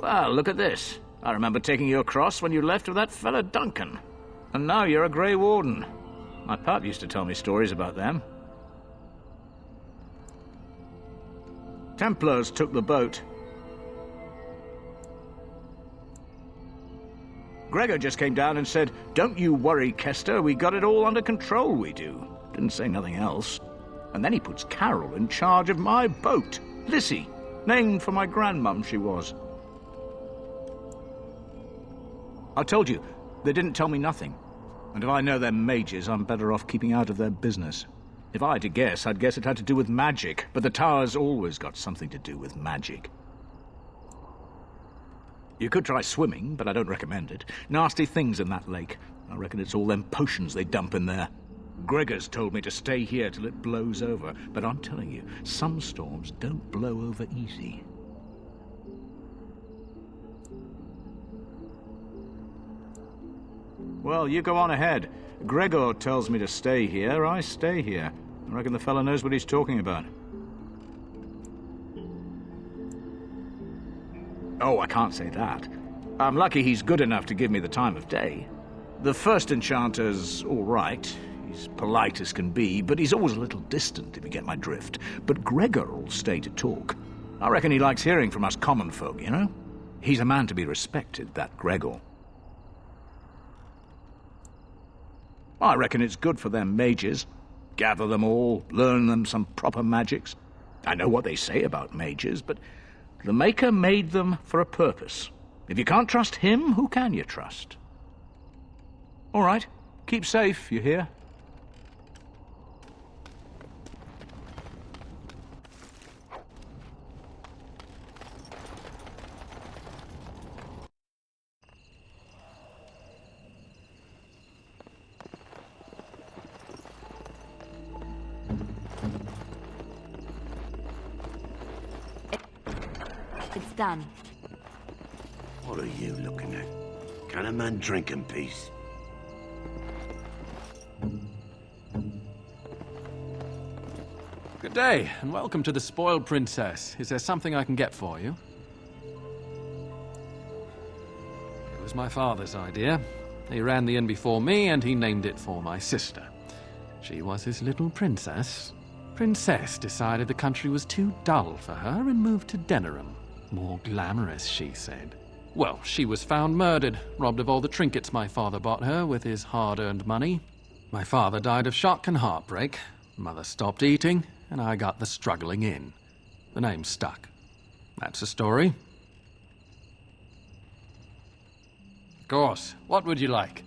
Well, look at this. I remember taking you across when you left with that fella Duncan. And now you're a Grey Warden. My pap used to tell me stories about them. Templars took the boat. Gregor just came down and said, "Don't you worry, Kester, we got it all under control, we do." Didn't say nothing else. And then he puts Carol in charge of my boat. Lissy, named for my grandmum she was. I told you, they didn't tell me nothing. And if I know they're mages, I'm better off keeping out of their business. If I had to guess, I'd guess it had to do with magic, but the tower's always got something to do with magic. You could try swimming, but I don't recommend it. Nasty things in that lake. I reckon it's all them potions they dump in there. Gregor's told me to stay here till it blows over, but I'm telling you, some storms don't blow over easy. Well, you go on ahead. Gregor tells me to stay here, I stay here. I reckon the fella knows what he's talking about. Oh, I can't say that. I'm lucky he's good enough to give me the time of day. The first enchanter's all right. He's polite as can be, but he's always a little distant, if you get my drift. But Gregor'll stay to talk. I reckon he likes hearing from us common folk, you know? He's a man to be respected, that Gregor. I reckon it's good for them mages. Gather them all, learn them some proper magics. I know what they say about mages, but the Maker made them for a purpose. If you can't trust him, who can you trust? All right, keep safe, you hear? It's done. What are you looking at? Can a man drink in peace? Good day, and welcome to the Spoiled Princess. Is there something I can get for you? It was my father's idea. He ran the inn before me, and he named it for my sister. She was his little princess. Princess decided the country was too dull for her and moved to Denerim. More glamorous, she said. Well, she was found murdered, robbed of all the trinkets my father bought her with his hard-earned money. My father died of shock and heartbreak. Mother stopped eating, and I got the struggling inn. The name stuck. That's the story. Of course. What would you like?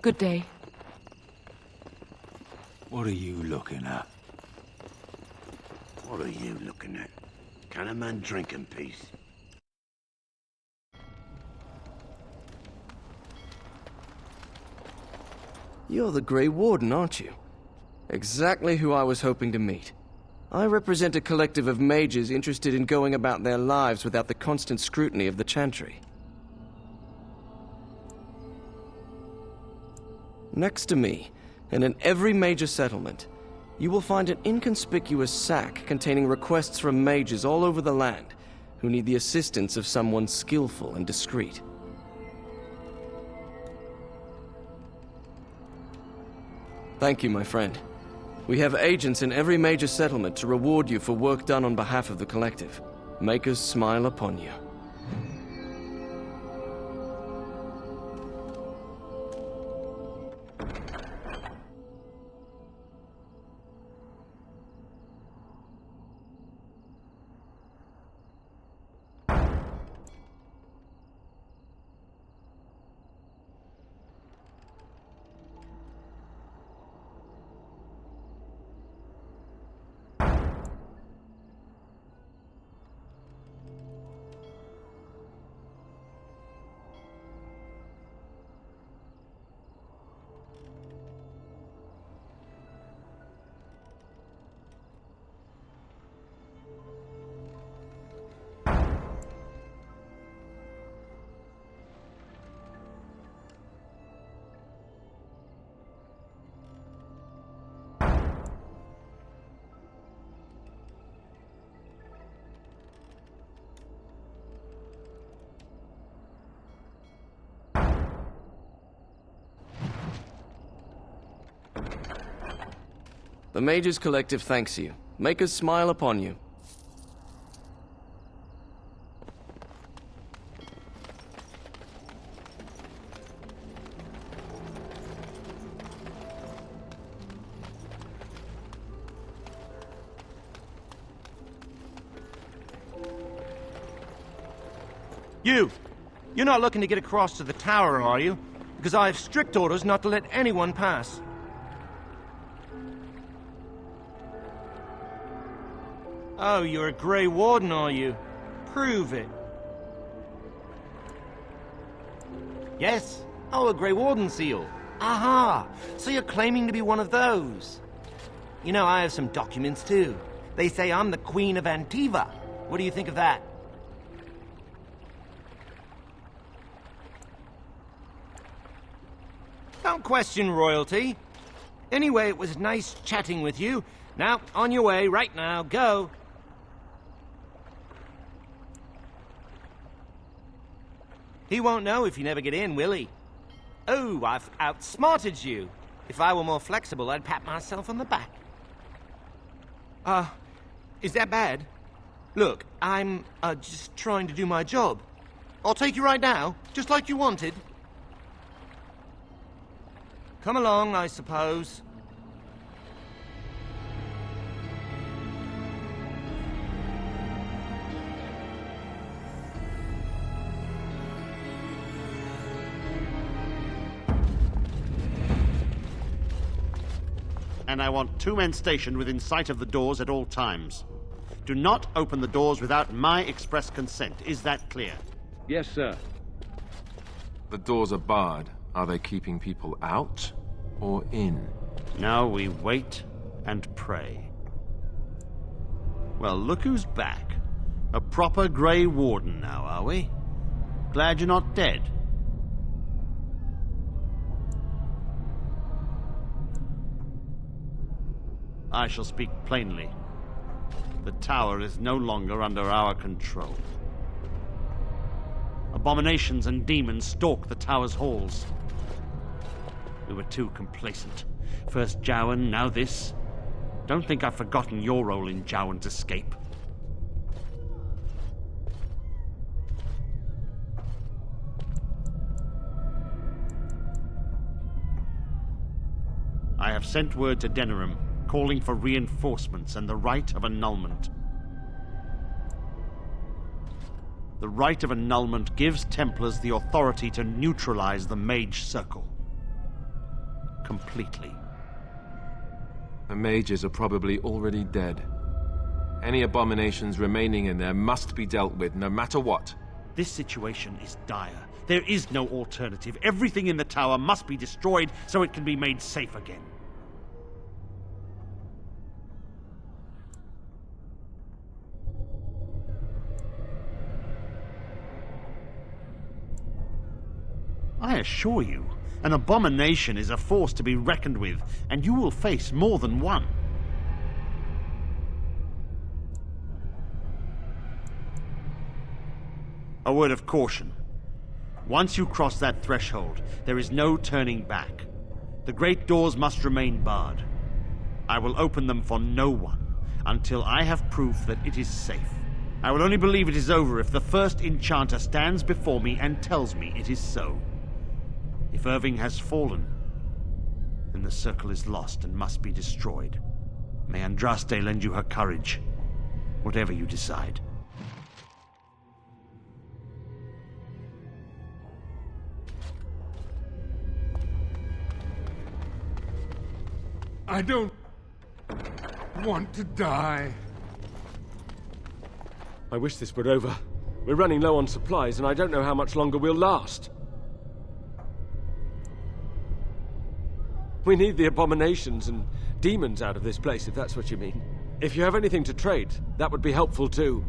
Good day. What are you looking at? What are you looking at? Can a man drink in peace? You're the Grey Warden, aren't you? Exactly who I was hoping to meet. I represent a collective of mages interested in going about their lives without the constant scrutiny of the Chantry. Next to me, and in every major settlement, you will find an inconspicuous sack containing requests from mages all over the land who need the assistance of someone skillful and discreet. Thank you, my friend. We have agents in every major settlement to reward you for work done on behalf of the collective. Make us smile upon you. The Mage's Collective thanks you. Make us smile upon you. You're not looking to get across to the tower, are you? Because I have strict orders not to let anyone pass. Oh, you're a Grey Warden, are you? Prove it. Yes? Oh, a Grey Warden seal. Aha! So you're claiming to be one of those. You know, I have some documents, too. They say I'm the Queen of Antiva. What do you think of that? Don't question royalty. Anyway, it was nice chatting with you. Now, on your way, right now, go. He won't know if you never get in, will he? Oh, I've outsmarted you. If I were more flexible, I'd pat myself on the back. Is that bad? Look, I'm, just trying to do my job. I'll take you right now, just like you wanted. Come along, I suppose. And I want 2 men stationed within sight of the doors at all times. Do not open the doors without my express consent. Is that clear? Yes, sir. The doors are barred. Are they keeping people out or in? Now we wait and pray. Well, look who's back. A proper Grey Warden now, are we? Glad you're not dead. I shall speak plainly. The tower is no longer under our control. Abominations and demons stalk the tower's halls. We were too complacent. First Jowan, now this. Don't think I've forgotten your role in Jowan's escape. I have sent word to Denerim, calling for reinforcements and the right of annulment. The right of annulment gives Templars the authority to neutralize the Mage Circle. Completely. The mages are probably already dead. Any abominations remaining in there must be dealt with, no matter what. This situation is dire. There is no alternative. Everything in the tower must be destroyed so it can be made safe again. I assure you, an abomination is a force to be reckoned with, and you will face more than one. A word of caution. Once you cross that threshold, there is no turning back. The great doors must remain barred. I will open them for no one until I have proof that it is safe. I will only believe it is over if the first enchanter stands before me and tells me it is so. If Irving has fallen, then the circle is lost and must be destroyed. May Andraste lend you her courage, whatever you decide. I don't want to die. I wish this were over. We're running low on supplies, and I don't know how much longer we'll last. We need the abominations and demons out of this place, if that's what you mean. If you have anything to trade, that would be helpful too.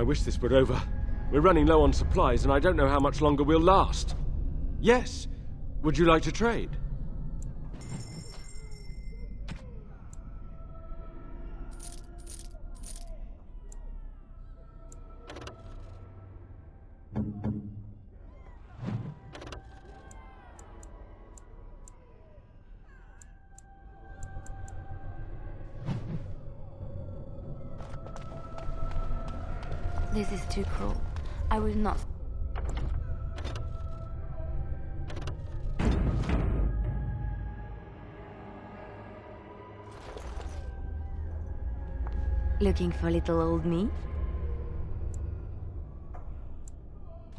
I wish this were over. We're running low on supplies, and I don't know how much longer we'll last. Yes. Would you like to trade? This is too cruel. I will not. Looking for little old me?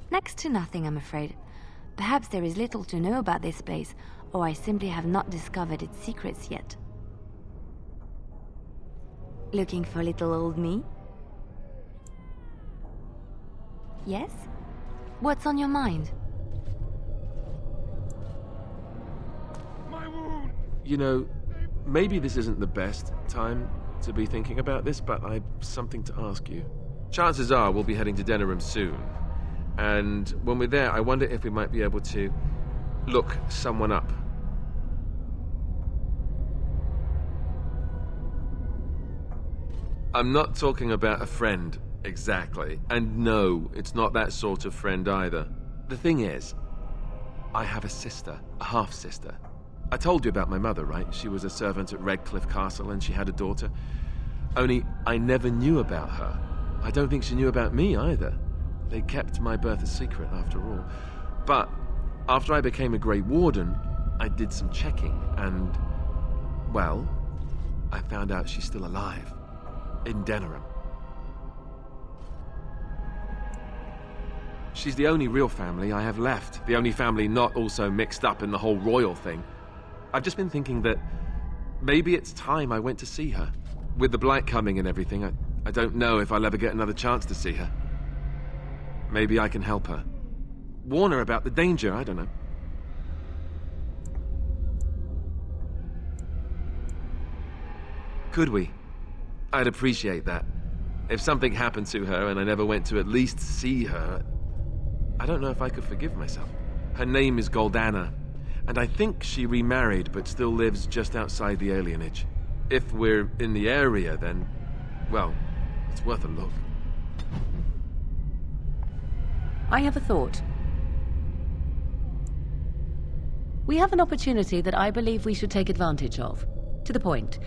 Next to nothing, I'm afraid. Perhaps there is little to know about this place, or I simply have not discovered its secrets yet. Looking for little old me? Yes? What's on your mind? My wound! You know, maybe this isn't the best time to be thinking about this, but I've something to ask you. Chances are we'll be heading to Denerim soon. And when we're there, I wonder if we might be able to look someone up. I'm not talking about a friend, exactly. And no, it's not that sort of friend either. The thing is, I have a sister, a half-sister. I told you about my mother, right? She was a servant at Redcliffe Castle and she had a daughter. Only I never knew about her. I don't think she knew about me either. They kept my birth a secret after all. But After I became a Grey Warden, I did some checking, and, well, I found out she's still alive. In Denerim. She's the only real family I have left. The only family not also mixed up in the whole royal thing. I've just been thinking that maybe it's time I went to see her. With the Blight coming and everything, I don't know if I'll ever get another chance to see her. Maybe I can help her. Warn her about the danger, I don't know. Could we? I'd appreciate that. If something happened to her and I never went to at least see her, I don't know if I could forgive myself. Her name is Goldana, and I think she remarried but still lives just outside the alienage. If we're in the area, then, well, it's worth a look. I have a thought. We have an opportunity that I believe we should take advantage of. To the point.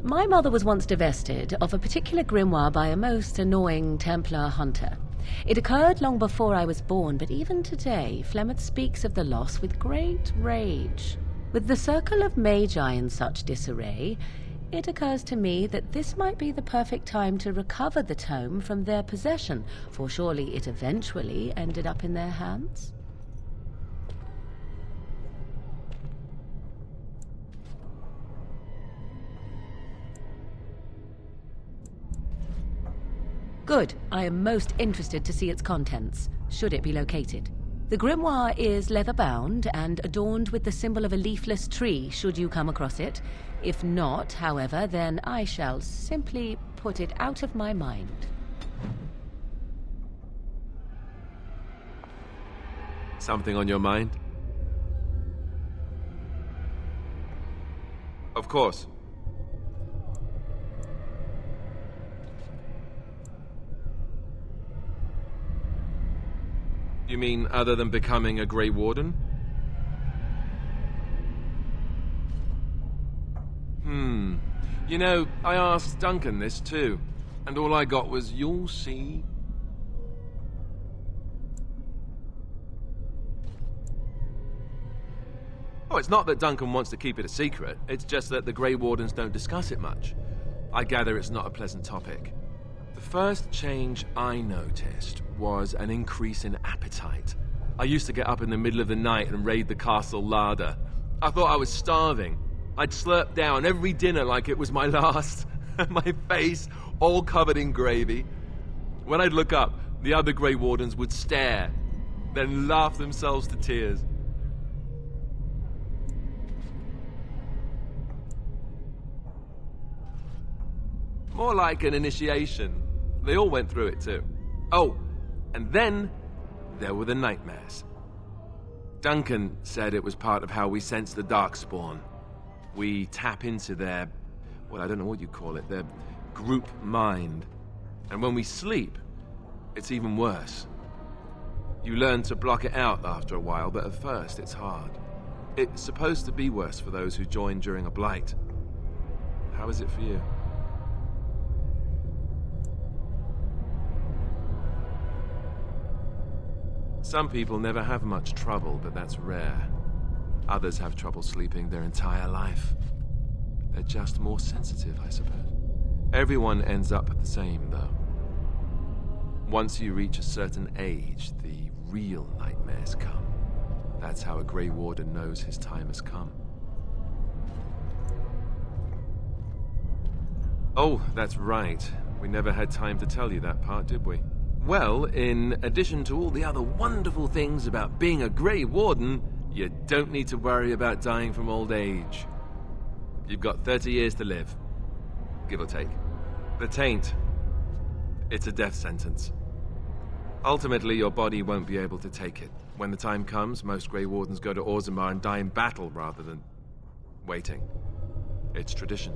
My mother was once divested of a particular grimoire by a most annoying Templar hunter. It occurred long before I was born, but even today, Flemeth speaks of the loss with great rage. With the circle of Magi in such disarray, it occurs to me that this might be the perfect time to recover the tome from their possession, for surely it eventually ended up in their hands. Good. I am most interested to see its contents, should it be located. The grimoire is leather-bound and adorned with the symbol of a leafless tree, should you come across it. If not, however, then I shall simply put it out of my mind. Something on your mind? Of course. You mean other than becoming a Grey Warden? You know, I asked Duncan this too, and all I got was, "You'll see." Oh, it's not that Duncan wants to keep it a secret, it's just that the Grey Wardens don't discuss it much. I gather it's not a pleasant topic. The first change I noticed was an increase in appetite. I used to get up in the middle of the night and raid the castle larder. I thought I was starving. I'd slurp down every dinner like it was my last, my face all covered in gravy. When I'd look up, the other Grey Wardens would stare, then laugh themselves to tears. More like an initiation. They all went through it too. Oh, and then there were the nightmares. Duncan said it was part of how we sense the Darkspawn. We tap into their, well, I don't know what you call it, their group mind. And when we sleep, it's even worse. You learn to block it out after a while, but at first it's hard. It's supposed to be worse for those who join during a blight. How is it for you? Some people never have much trouble, but that's rare. Others have trouble sleeping their entire life. They're just more sensitive, I suppose. Everyone ends up the same, though. Once you reach a certain age, the real nightmares come. That's how a Grey Warden knows his time has come. Oh, that's right. We never had time to tell you that part, did we? Well, in addition to all the other wonderful things about being a Grey Warden, you don't need to worry about dying from old age. You've got 30 years to live, give or take. The Taint, it's a death sentence. Ultimately, your body won't be able to take it. When the time comes, most Grey Wardens go to Orzammar and die in battle rather than waiting. It's tradition.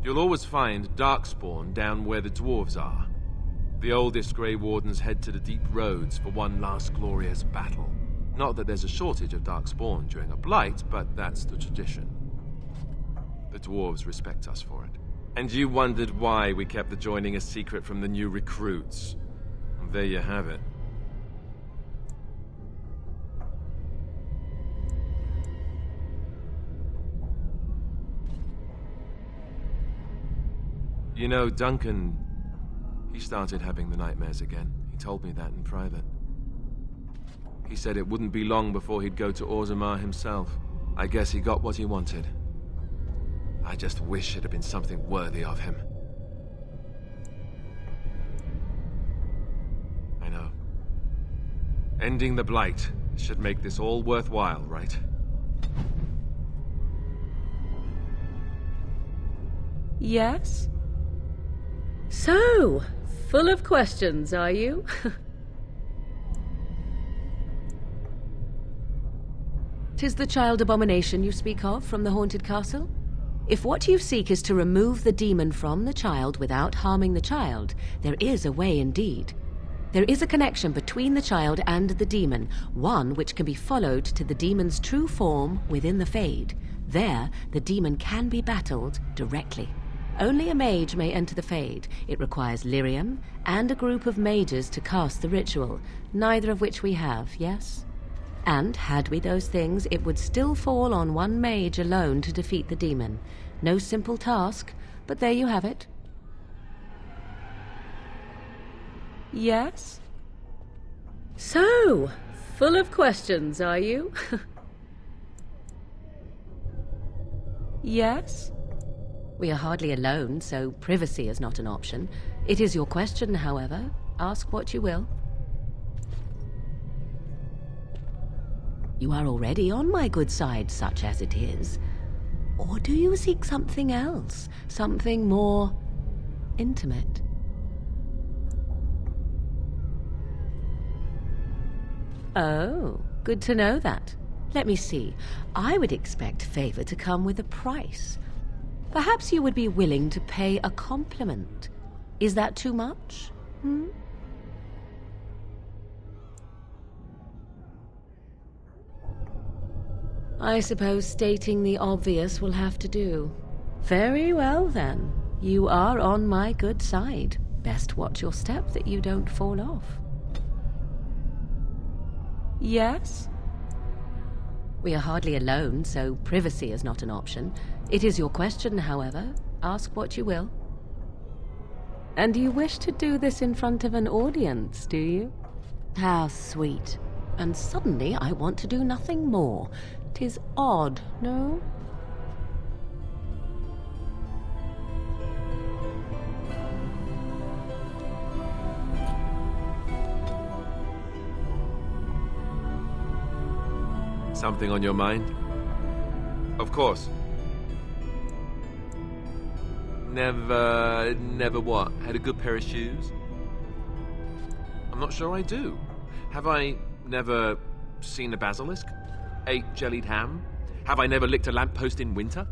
You'll always find Darkspawn down where the dwarves are. The oldest Grey Wardens head to the deep roads for one last glorious battle. Not that there's a shortage of Darkspawn during a blight, but that's the tradition. The dwarves respect us for it. And you wondered why we kept the joining a secret from the new recruits. There you have it. You know, Duncan, he started having the nightmares again. He told me that in private. He said it wouldn't be long before he'd go to Orzammar himself. I guess he got what he wanted. I just wish it had been something worthy of him. I know. Ending the Blight should make this all worthwhile, right? Yes? So, full of questions, are you? 'Tis the child Abomination you speak of from the haunted castle? If what you seek is to remove the demon from the child without harming the child, there is a way indeed. There is a connection between the child and the demon, one which can be followed to the demon's true form within the Fade. There, the demon can be battled directly. Only a mage may enter the Fade. It requires lyrium and a group of mages to cast the ritual, neither of which we have, yes? And, had we those things, it would still fall on one mage alone to defeat the demon. No simple task, but there you have it. Yes? So, full of questions, are you? Yes? We are hardly alone, so privacy is not an option. It is your question, however. Ask what you will. You are already on my good side, such as it is. Or do you seek something else? Something more intimate? Oh, good to know that. Let me see. I would expect favor to come with a price. Perhaps you would be willing to pay a compliment. Is that too much? I suppose stating the obvious will have to do. Very well, then. You are on my good side. Best watch your step that you don't fall off. Yes? We are hardly alone, so privacy is not an option. It is your question, however. Ask what you will. And you wish to do this in front of an audience, do you? How sweet. And suddenly I want to do nothing more. 'Tis odd, no? Something on your mind? Of course. Never what? Had a good pair of shoes? I'm not sure I do. Have I never seen a basilisk? Ate jellied ham? Have I never licked a lamppost in winter?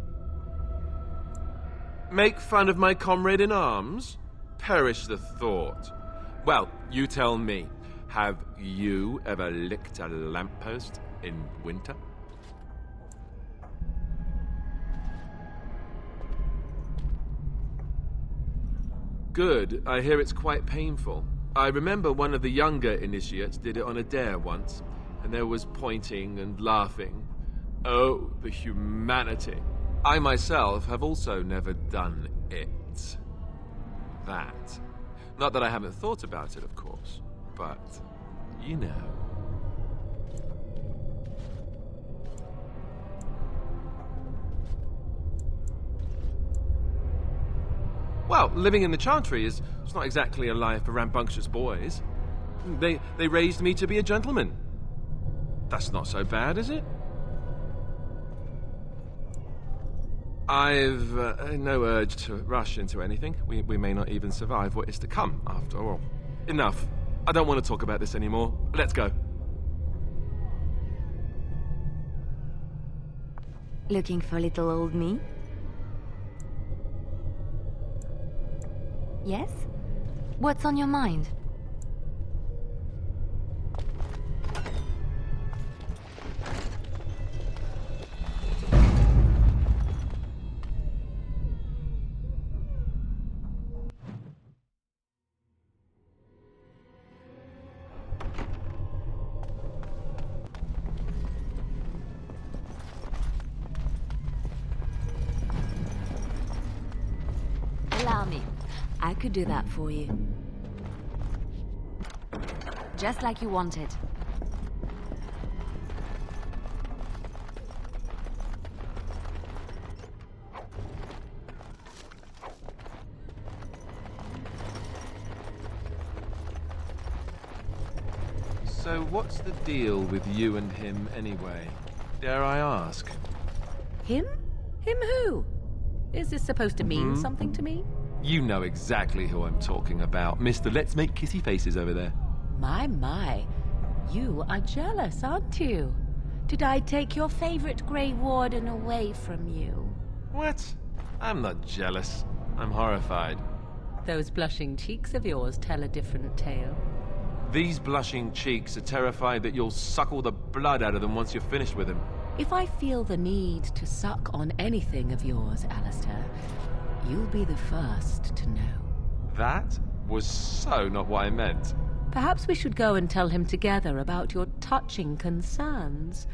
Make fun of my comrade in arms? Perish the thought. Well, you tell me. Have you ever licked a lamppost in winter? Good. I hear it's quite painful. I remember one of the younger initiates did it on a dare once, and there was pointing and laughing. Oh, the humanity. I myself have also never done it. That. Not that I haven't thought about it, of course, but you know. Well, living in the Chantry is not exactly a life for rambunctious boys. They raised me to be a gentleman. That's not so bad, is it? I've no urge to rush into anything. We may not even survive what is to come, after all. Enough. I don't want to talk about this anymore. Let's go. Looking for little old me? Yes? What's on your mind? Allow me. I could do that for you. Just like you wanted. So what's the deal with you and him anyway? Dare I ask? Him? Him who? Is this supposed to mean something to me? You know exactly who I'm talking about. Mr. Let's Make Kissy Faces over there. My. You are jealous, aren't you? Did I take your favorite Grey Warden away from you? What? I'm not jealous. I'm horrified. Those blushing cheeks of yours tell a different tale. These blushing cheeks are terrified that you'll suck all the blood out of them once you're finished with him. If I feel the need to suck on anything of yours, Alistair, you'll be the first to know. That was so not what I meant. Perhaps we should go and tell him together about your touching concerns.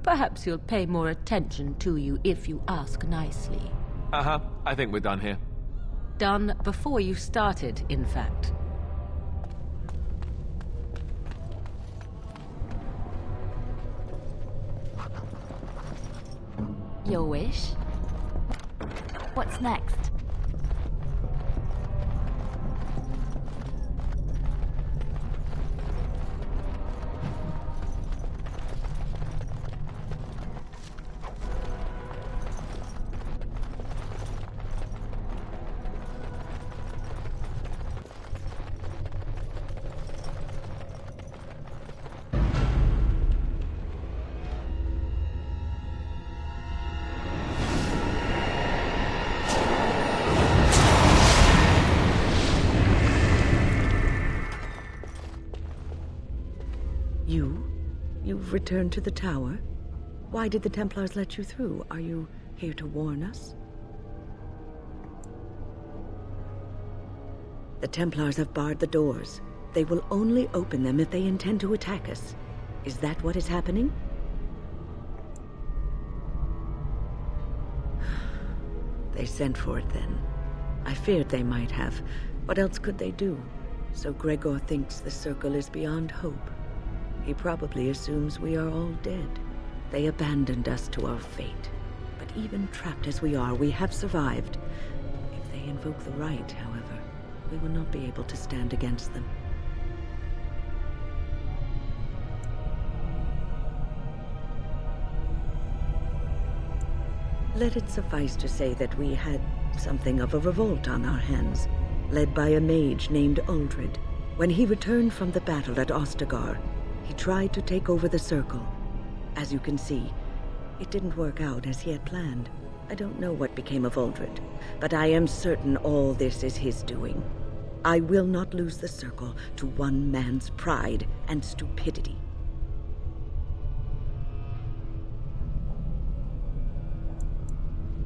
Perhaps he'll pay more attention to you if you ask nicely. I think we're done here. Done before you started, in fact. Your wish? What's next? You've returned to the tower? Why did the Templars let you through? Are you here to warn us? The Templars have barred the doors. They will only open them if they intend to attack us. Is that what is happening? They sent for it then. I feared they might have. What else could they do? So Gregor thinks the circle is beyond hope. He probably assumes we are all dead. They abandoned us to our fate. But even trapped as we are, we have survived. If they invoke the right, however, we will not be able to stand against them. Let it suffice to say that we had something of a revolt on our hands, led by a mage named Uldred. When he returned from the battle at Ostagar, he tried to take over the circle. As you can see, it didn't work out as he had planned. I don't know what became of Uldred, but I am certain all this is his doing. I will not lose the circle to one man's pride and stupidity.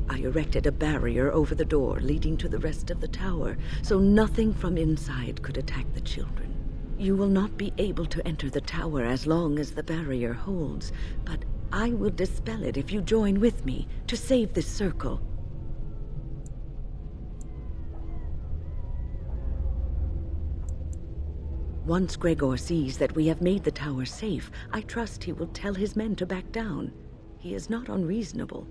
I erected a barrier over the door leading to the rest of the tower, so nothing from inside could attack the children. You will not be able to enter the tower as long as the barrier holds, but I will dispel it if you join with me to save this circle. Once Gregor sees that we have made the tower safe, I trust he will tell his men to back down. He is not unreasonable.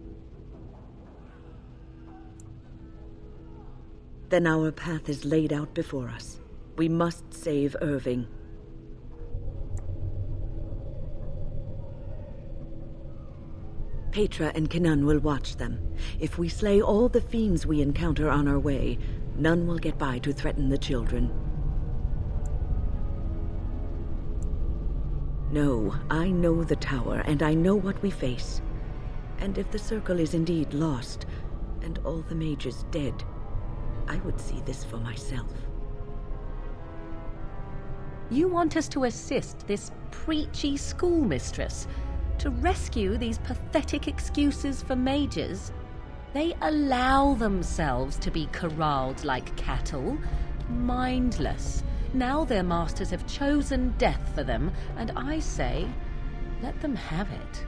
Then our path is laid out before us. We must save Irving. Petra and Kinan will watch them. If we slay all the fiends we encounter on our way, none will get by to threaten the children. No, I know the tower, and I know what we face. And if the circle is indeed lost, and all the mages dead, I would see this for myself. You want us to assist this preachy schoolmistress to rescue these pathetic excuses for mages? They allow themselves to be corralled like cattle, mindless. Now their masters have chosen death for them, and I say, let them have it.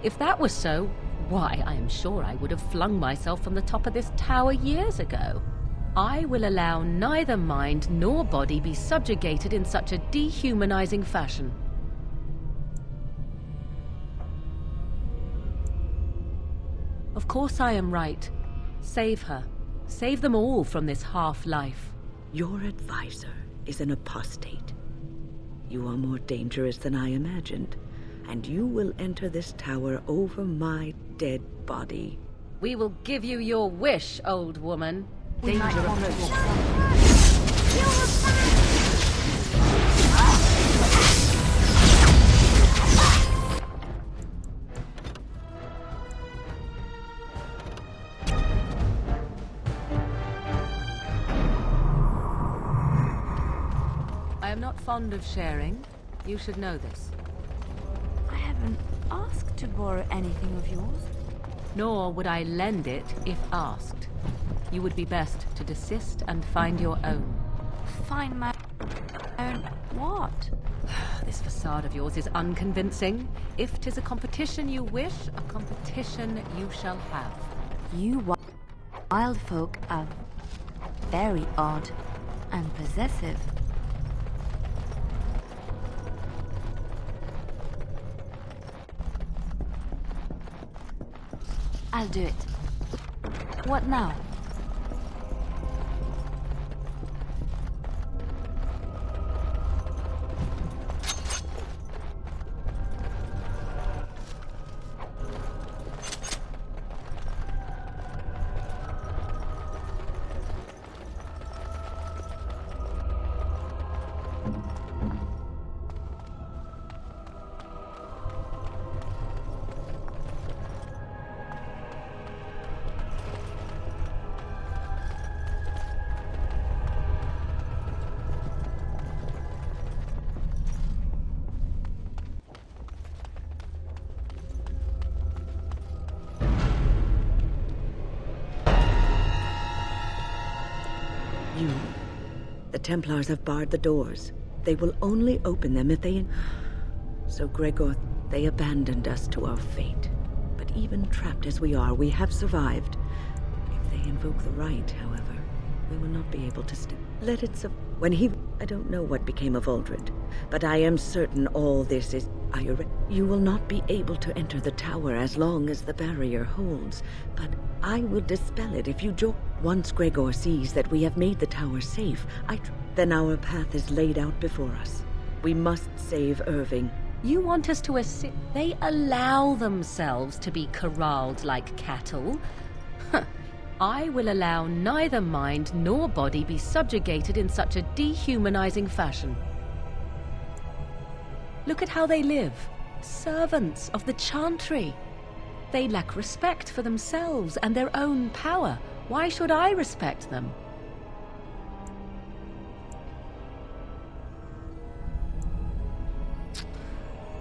If that was so, why, I am sure I would have flung myself from the top of this tower years ago. I will allow neither mind nor body be subjugated in such a dehumanizing fashion. Of course I am right. Save her. Save them all from this half-life. Your advisor is an apostate. You are more dangerous than I imagined, and you will enter this tower over my dead body. We will give you your wish, old woman. Danger approaches. I am not fond of sharing. You should know this. I haven't asked to borrow anything of yours. Nor would I lend it if asked. You would be best to desist and find your own. Find my own what? This facade of yours is unconvincing. If 'tis a competition you wish, a competition you shall have. You wild folk are very odd and possessive. I'll do it. What now? The Templars have barred the doors. They will only open them if they... So, Gregor, they abandoned us to our fate. But even trapped as we are, we have survived. If they invoke the right, however, we will not be able to let it When he... I don't know what became of Uldred, but I am certain all this is... You will not be able to enter the tower as long as the barrier holds, but I will dispel it if you join. Once Gregor sees that we have made the tower safe, then our path is laid out before us. We must save Irving. You want us to assist? They allow themselves to be corralled like cattle. I will allow neither mind nor body be subjugated in such a dehumanizing fashion. Look at how they live. Servants of the Chantry. They lack respect for themselves and their own power. Why should I respect them?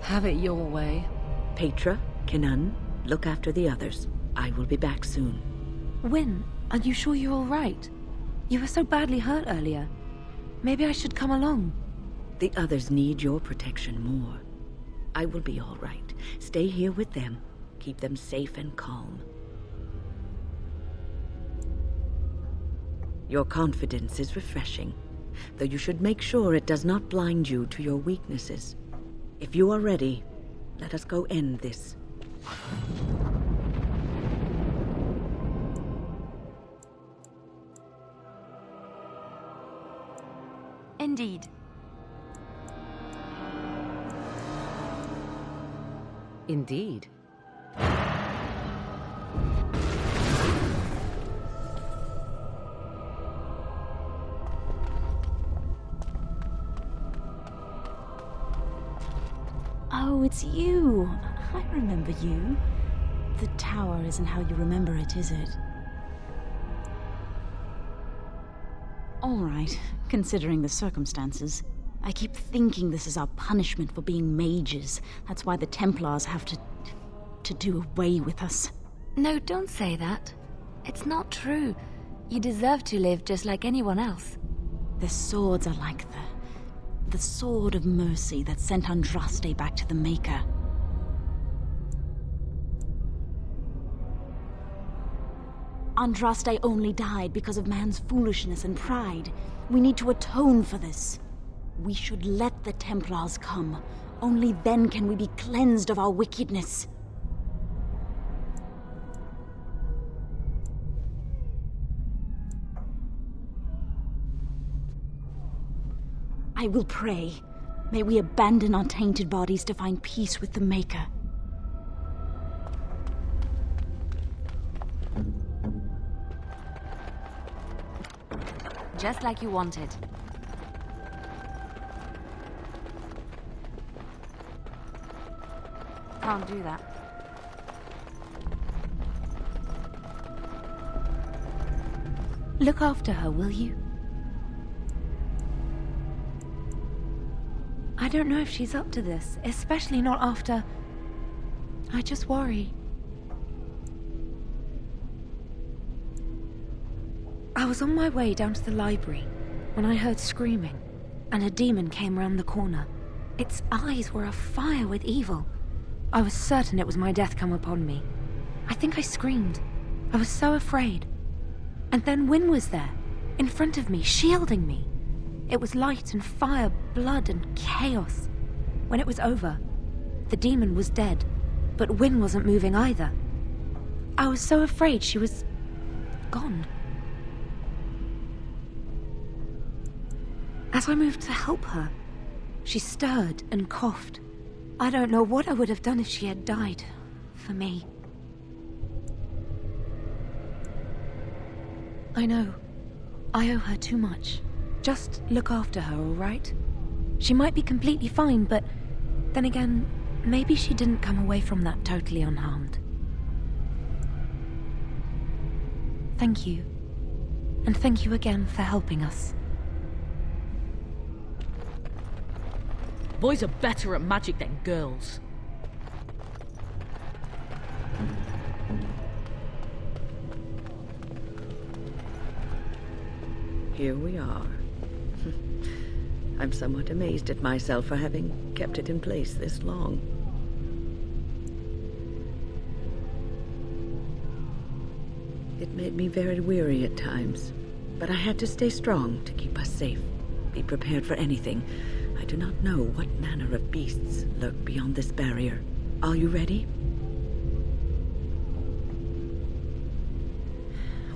Have it your way. Petra, Kenan, look after the others. I will be back soon. When? Are you sure you're all right? You were so badly hurt earlier. Maybe I should come along. The others need your protection more. I will be all right. Stay here with them. Keep them safe and calm. Your confidence is refreshing, though you should make sure it does not blind you to your weaknesses. If you are ready, let us go end this. Indeed. Indeed. Oh, it's you. I remember you. The tower isn't how you remember it, is it? All right, considering the circumstances. I keep thinking this is our punishment for being mages. That's why the Templars have to do away with us. No, don't say that. It's not true. You deserve to live just like anyone else. Their swords are like the sword of mercy that sent Andraste back to the Maker. Andraste only died because of man's foolishness and pride. We need to atone for this. We should let the Templars come. Only then can we be cleansed of our wickedness. I will pray. May we abandon our tainted bodies to find peace with the Maker. Just like you wanted. Can't do that. Look after her, will you? I don't know if she's up to this, especially not after... I just worry. I was on my way down to the library when I heard screaming, and a demon came around the corner. Its eyes were afire with evil. I was certain it was my death come upon me. I think I screamed. I was so afraid. And then Wynne was there, in front of me, shielding me. It was light and fire, blood and chaos. When it was over, the demon was dead, but Wynne wasn't moving either. I was so afraid she was... gone. As I moved to help her, she stirred and coughed. I don't know what I would have done if she had died. For me. I know. I owe her too much. Just look after her, all right? She might be completely fine, but then again, maybe she didn't come away from that totally unharmed. Thank you. And thank you again for helping us. Boys are better at magic than girls. Here we are. I'm somewhat amazed at myself for having kept it in place this long. It made me very weary at times, but I had to stay strong to keep us safe. Be prepared for anything. I do not know what manner of beasts lurk beyond this barrier. Are you ready?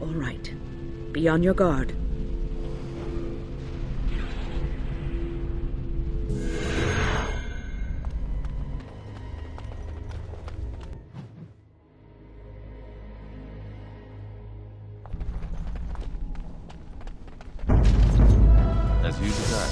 All right. Be on your guard. As you desire.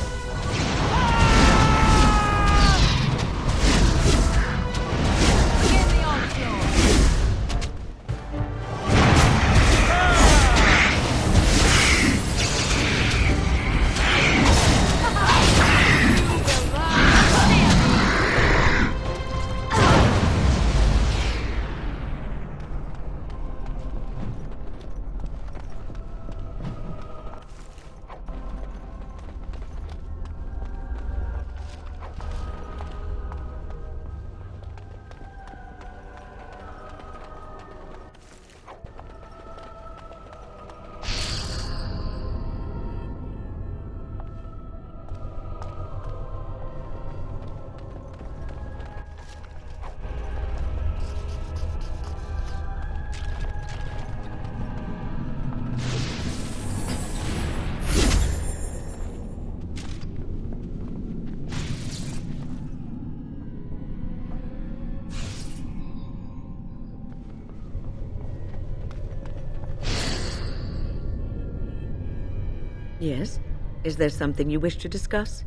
Yes? Is there something you wish to discuss?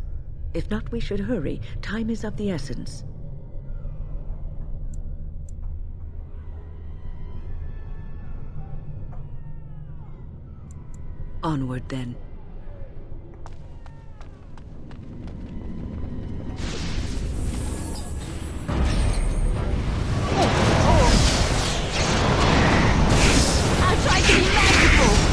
If not, we should hurry. Time is of the essence. Onward, then. I'll try to be merciful!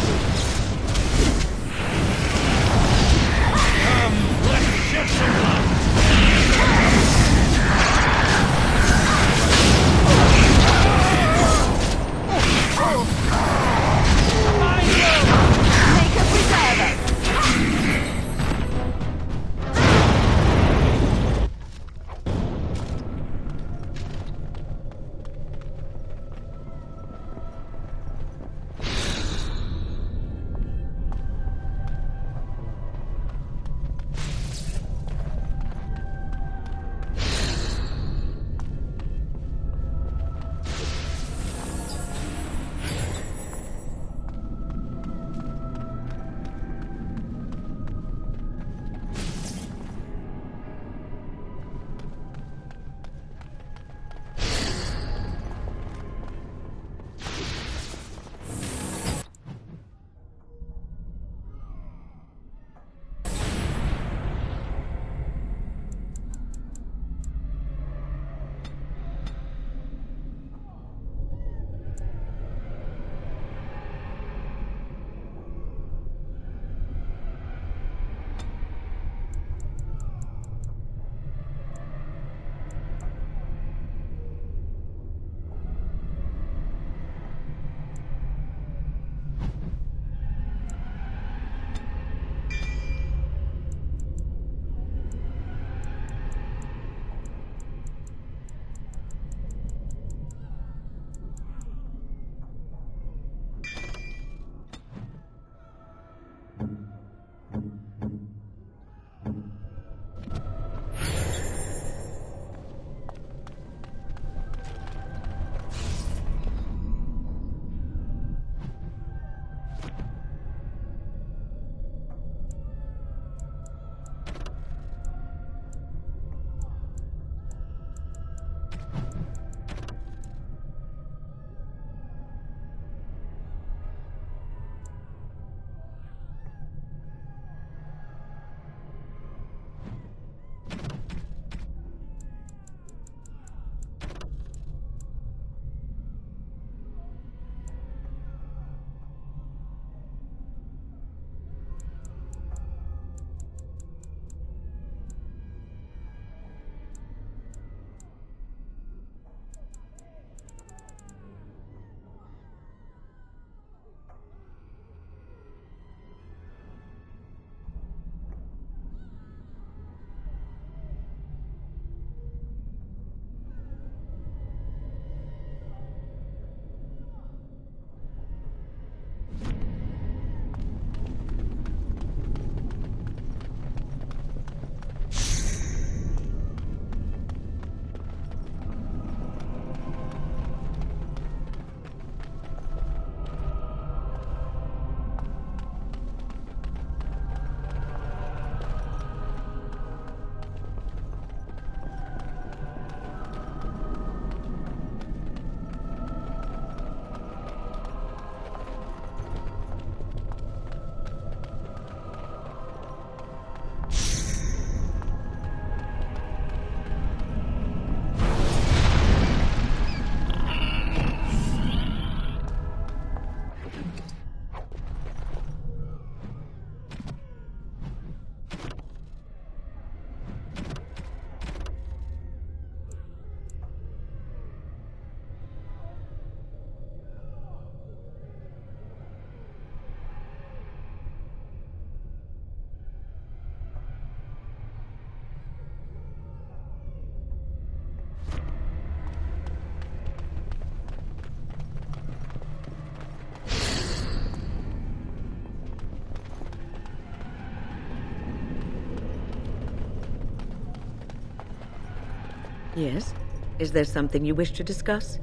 Yes? Is there something you wish to discuss?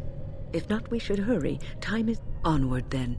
If not, we should hurry. Time is... Onward, then.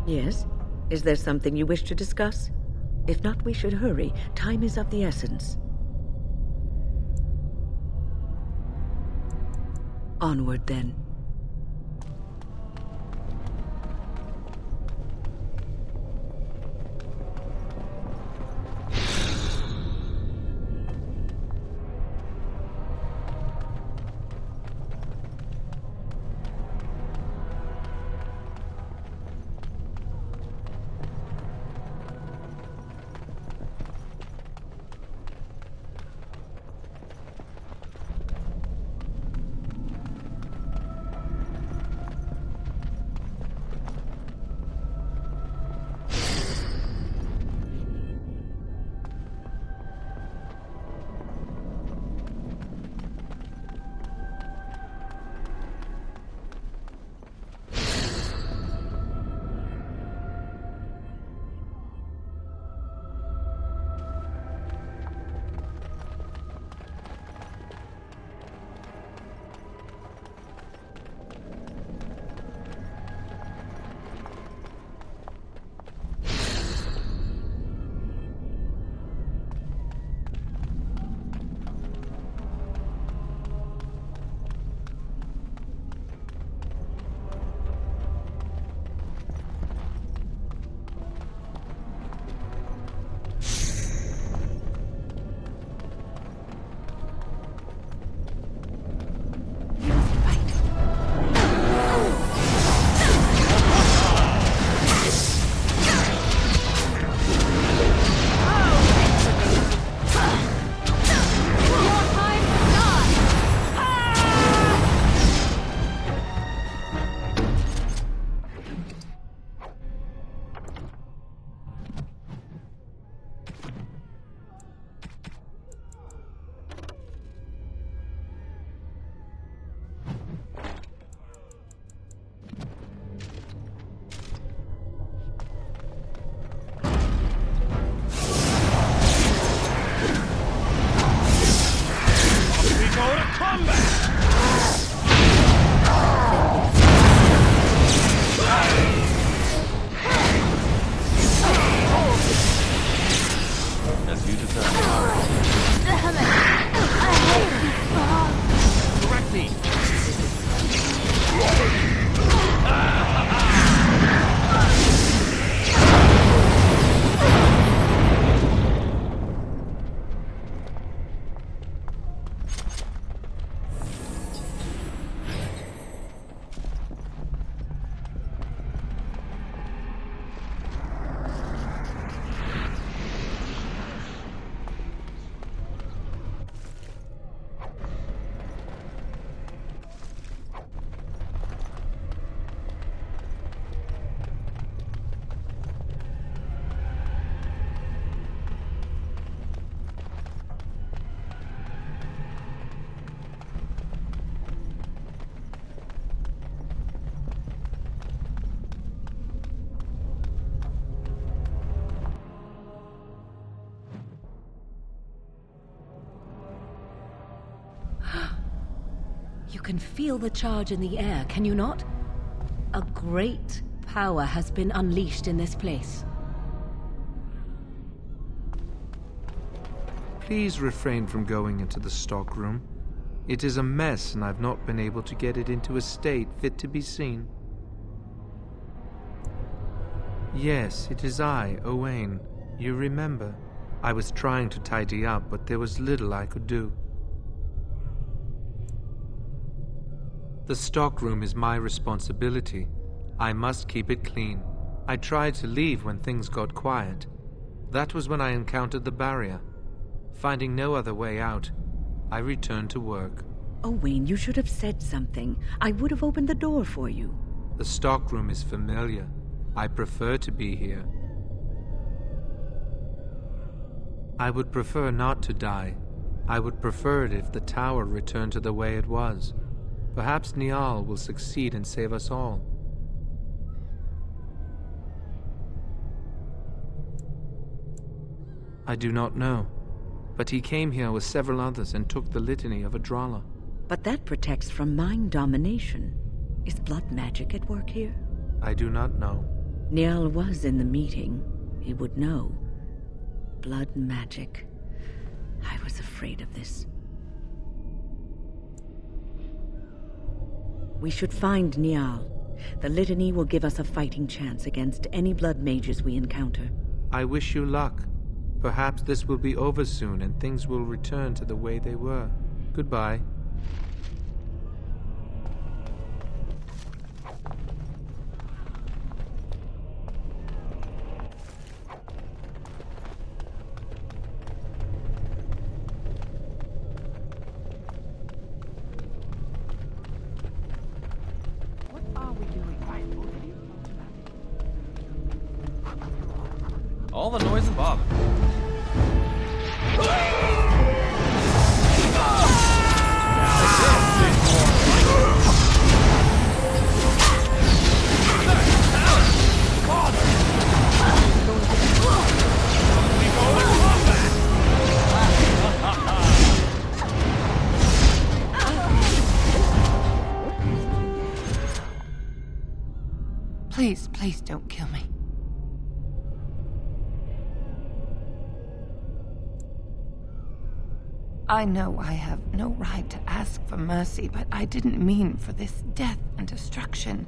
Yes? Is there something you wish to discuss? If not, we should hurry. Time is of the essence. Onward, then. can feel the charge in the air, can you not? A great power has been unleashed in this place. Please refrain from going into the stockroom. It is a mess, and I've not been able to get it into a state fit to be seen. Yes, it is I, Owain. You remember. I was trying to tidy up, but there was little I could do. The stockroom is my responsibility. I must keep it clean. I tried to leave when things got quiet. That was when I encountered the barrier. Finding no other way out, I returned to work. Owain, you should have said something. I would have opened the door for you. The stockroom is familiar. I prefer to be here. I would prefer not to die. I would prefer it if the tower returned to the way it was. Perhaps Niall will succeed and save us all. I do not know, but he came here with several others and took the litany of Adralla. But that protects from mind domination. Is blood magic at work here? I do not know. Niall was in the meeting. He would know. Blood magic. I was afraid of this. We should find Niall. The litany will give us a fighting chance against any blood mages we encounter. I wish you luck. Perhaps this will be over soon and things will return to the way they were. Goodbye. All the noise and bother. Please, please don't kill me. I know I have no right to ask for mercy, but I didn't mean for this death and destruction.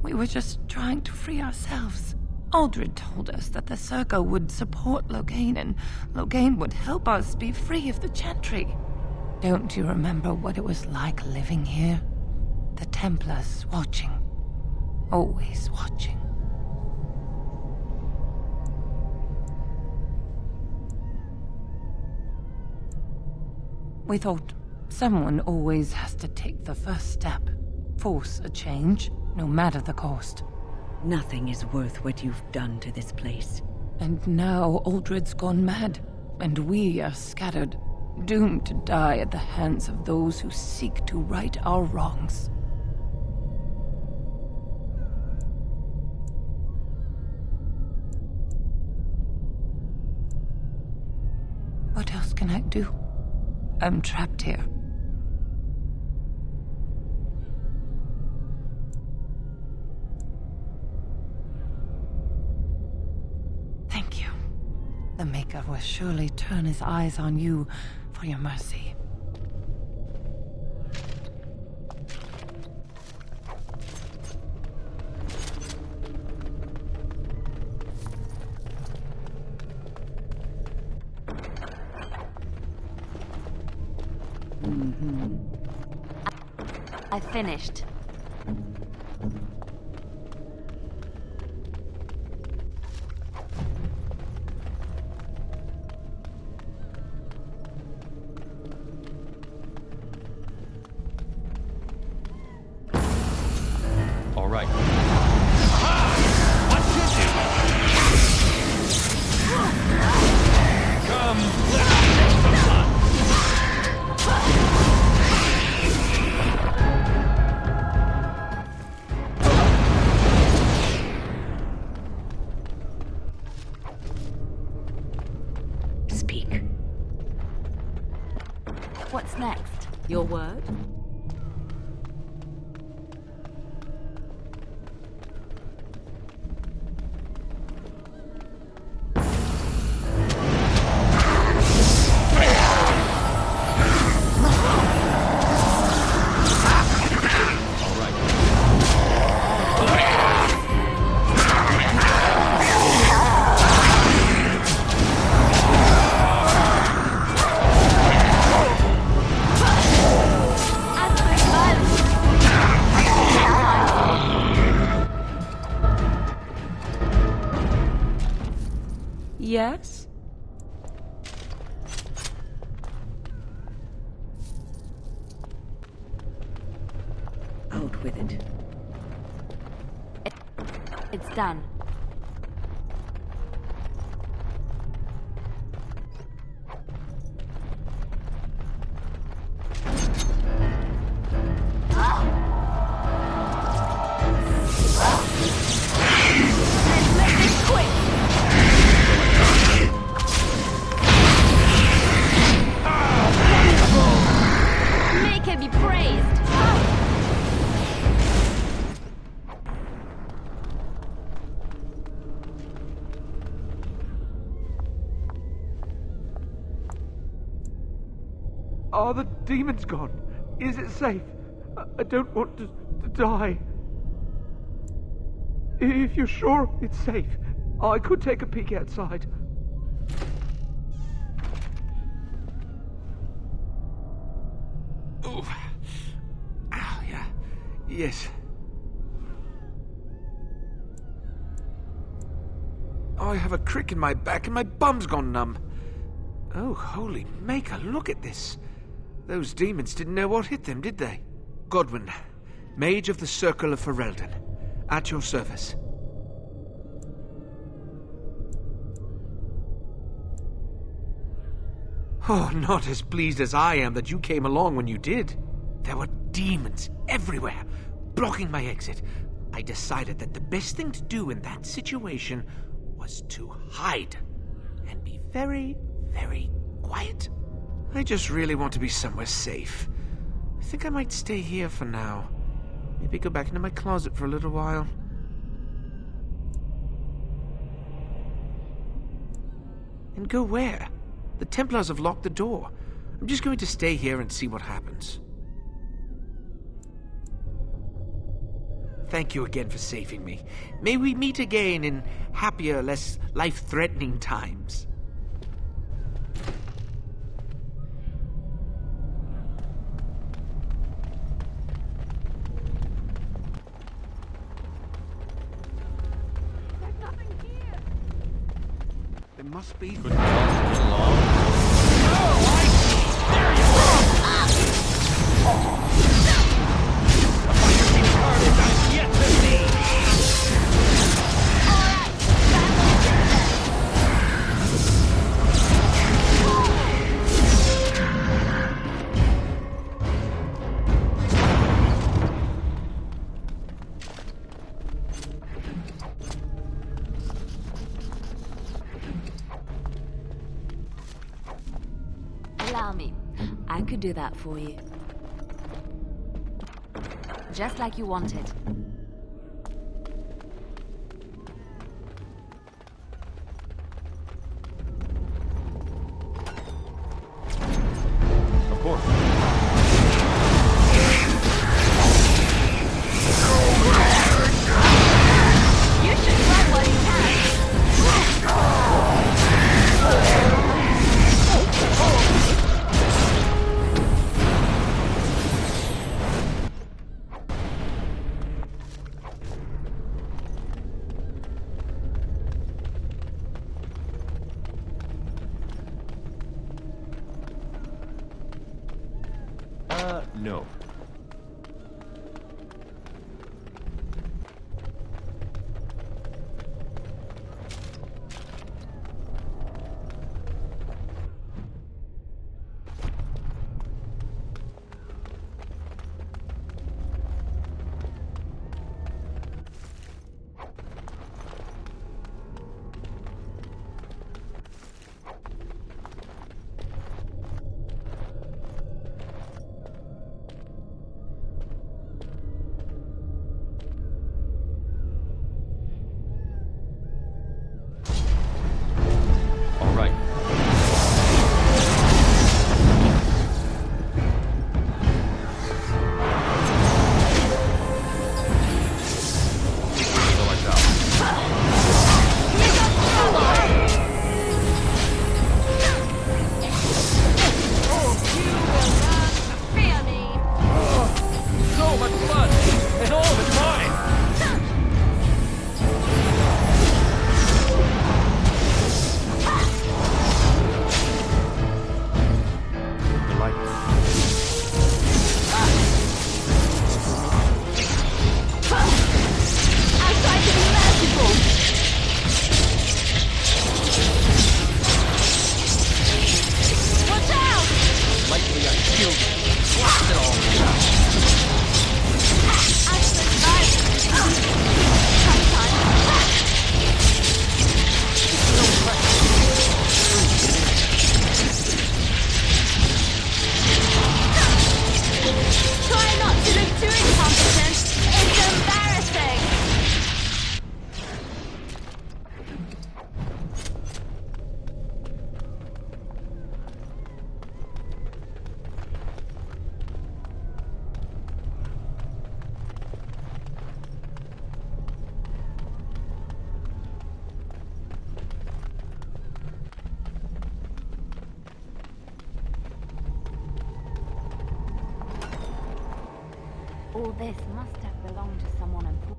We were just trying to free ourselves. Aldred told us that the Circle would support Loghain, and Loghain would help us be free of the Chantry. Don't you remember what it was like living here? The Templars watching. Always watching. We thought someone always has to take the first step, force a change, no matter the cost. Nothing is worth what you've done to this place. And now Aldred's gone mad, and we are scattered, doomed to die at the hands of those who seek to right our wrongs. What else can I do? I'm trapped here. Thank you. The Maker will surely turn his eyes on you for your mercy. I finished. All right. Come, let's take some fun. What's next? Your word? Yes? Out with it. It's done. Make him be praised! Are the demons gone? Is it safe? I don't want to die. If you're sure it's safe, I could take a peek outside. Oh. Ow, yeah. Yes. Oh, I have a crick in my back and my bum's gone numb. Oh, holy maker, look at this. Those demons didn't know what hit them, did they? Godwin, Mage of the Circle of Ferelden, at your service. Oh, not as pleased as I am that you came along when you did. There were demons everywhere, blocking my exit. I decided that the best thing to do in that situation was to hide and be very, very quiet. I just really want to be somewhere safe. I think I might stay here for now. Maybe go back into my closet for a little while. And go where? The Templars have locked the door. I'm just going to stay here and see what happens. Thank you again for saving me. May we meet again in happier, less life-threatening times. There must be. Allow me. I could do that for you. Just like you wanted. Of course. You should run what you can! No. All this must have belonged to someone important.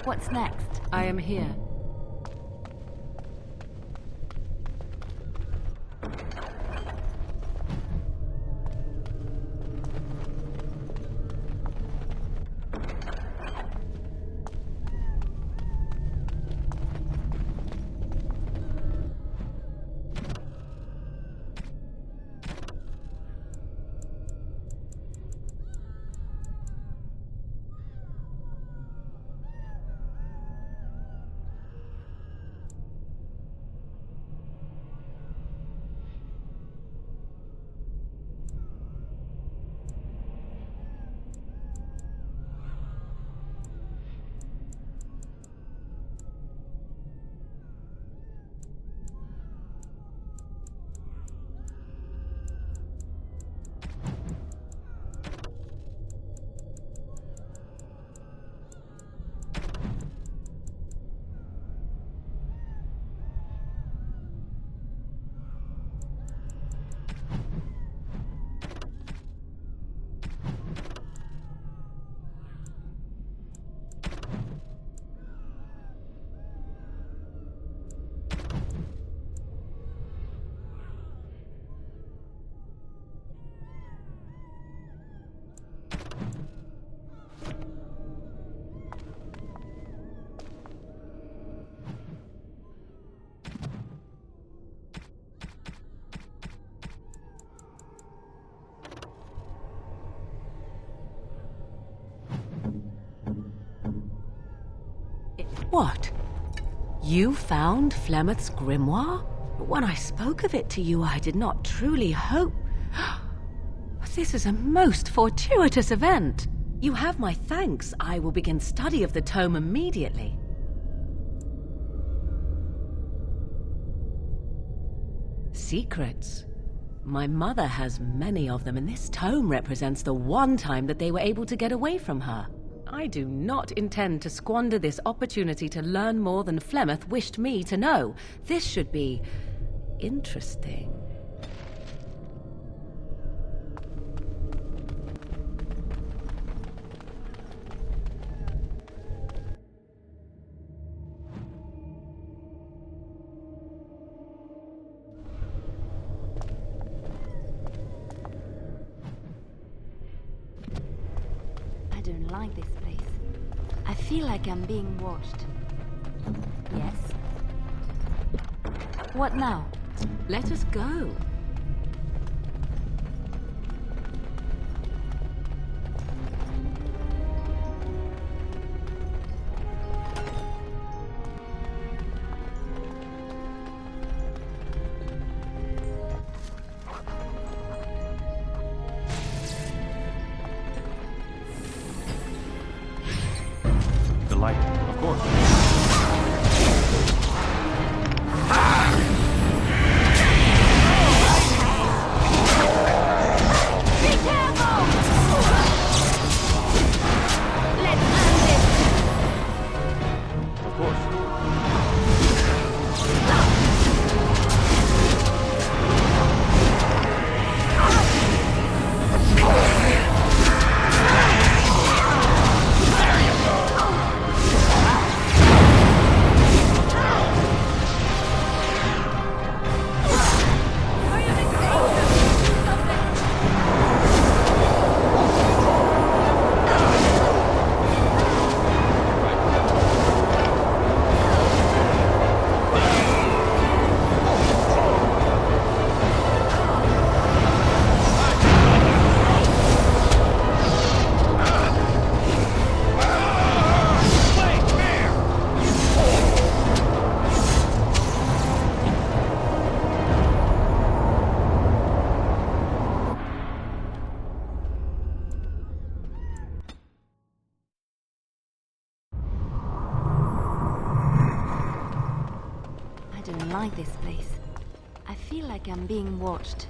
What's next? I am here. What? You found Flemeth's grimoire? When I spoke of it to you, I did not truly hope... This is a most fortuitous event. You have my thanks. I will begin study of the tome immediately. Secrets. My mother has many of them, and this tome represents the one time that they were able to get away from her. I do not intend to squander this opportunity to learn more than Flemeth wished me to know. This should be interesting. I don't like this place. I feel like I'm being watched. Yes? What now? Let us go. The light, of course. I don't like this place. I feel like I'm being watched.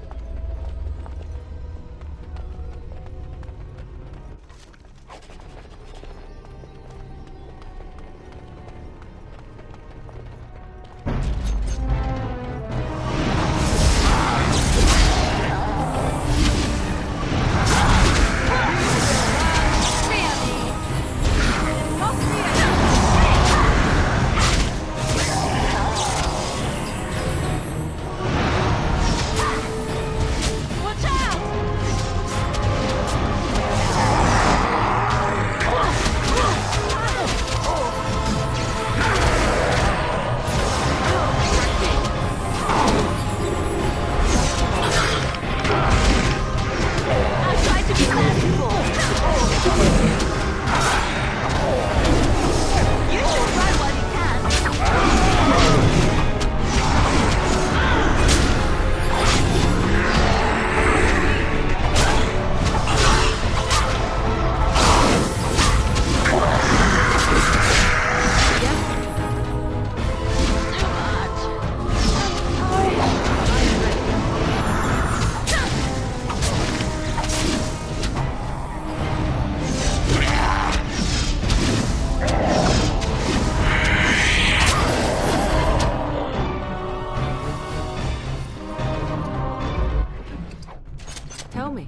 Tell me.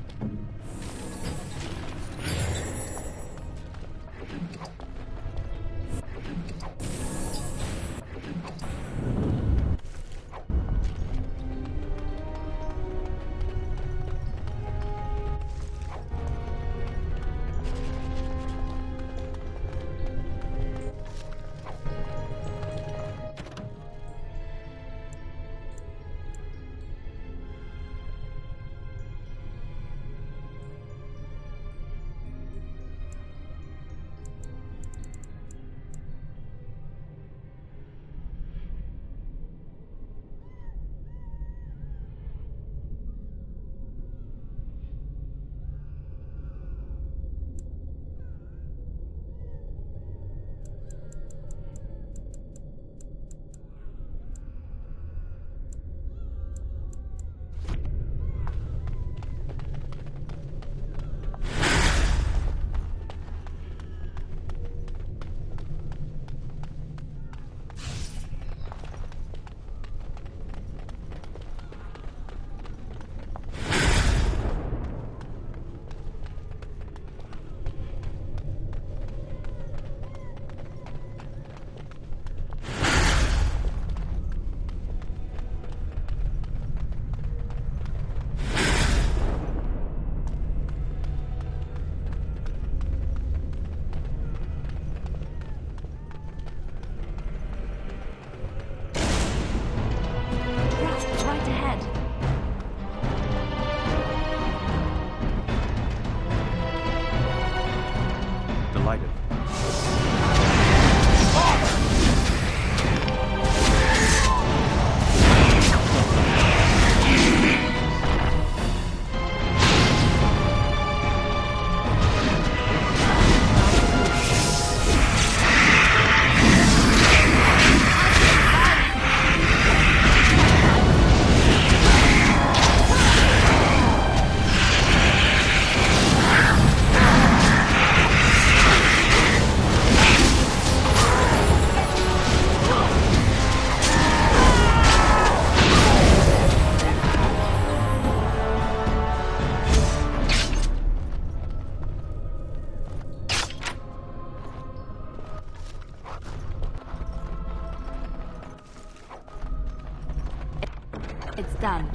It's done.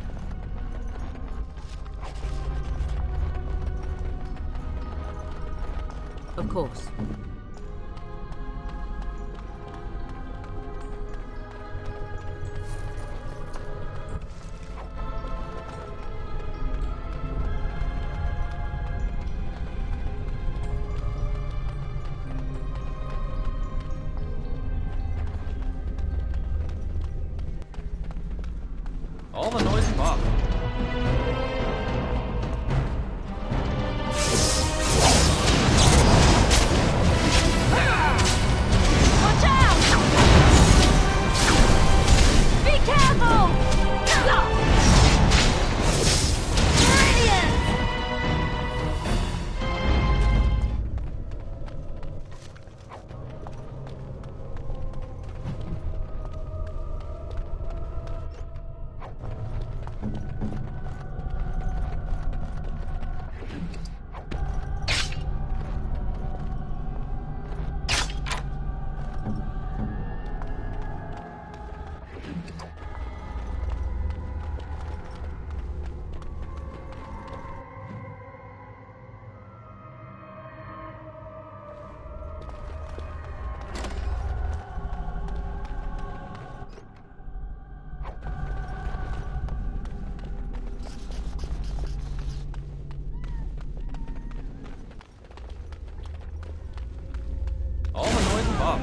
Of course. All the noise pop. Watch out! Be careful! Brilliant! All the noise pop.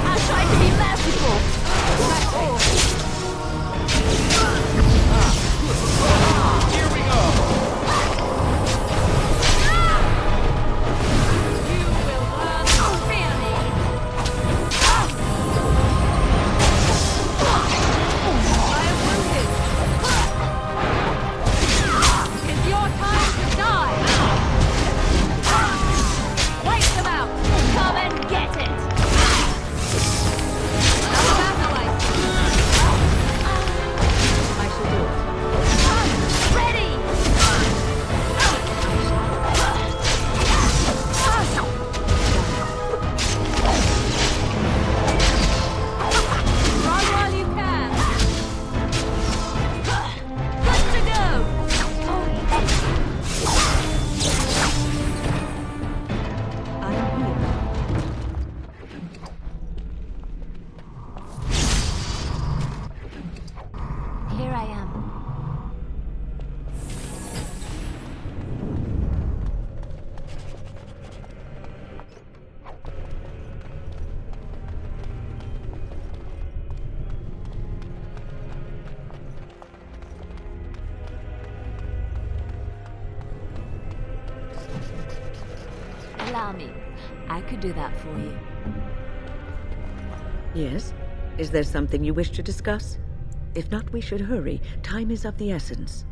I tried to be merciful. Here we go. You will learn to fear me. Allow me. I could do that for you. Yes? Is there something you wish to discuss? If not, we should hurry. Time is of the essence.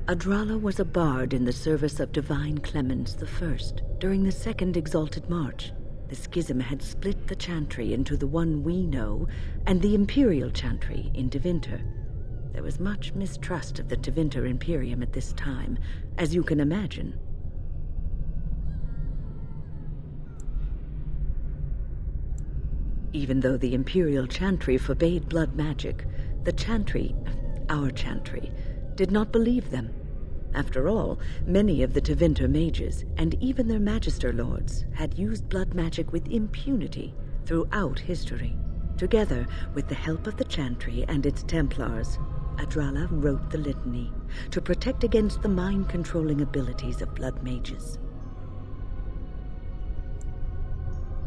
Adrala was a bard in the service of Divine Clemens I. During the Second Exalted March, the schism had split the Chantry into the one we know and the Imperial Chantry in Tevinter. There was much mistrust of the Tevinter Imperium at this time, as you can imagine. Even though the Imperial Chantry forbade blood magic, the Chantry, our Chantry, did not believe them. After all, many of the Tevinter mages, and even their Magister Lords, had used blood magic with impunity throughout history. Together, with the help of the Chantry and its Templars, Adrala wrote the Litany to protect against the mind-controlling abilities of blood mages.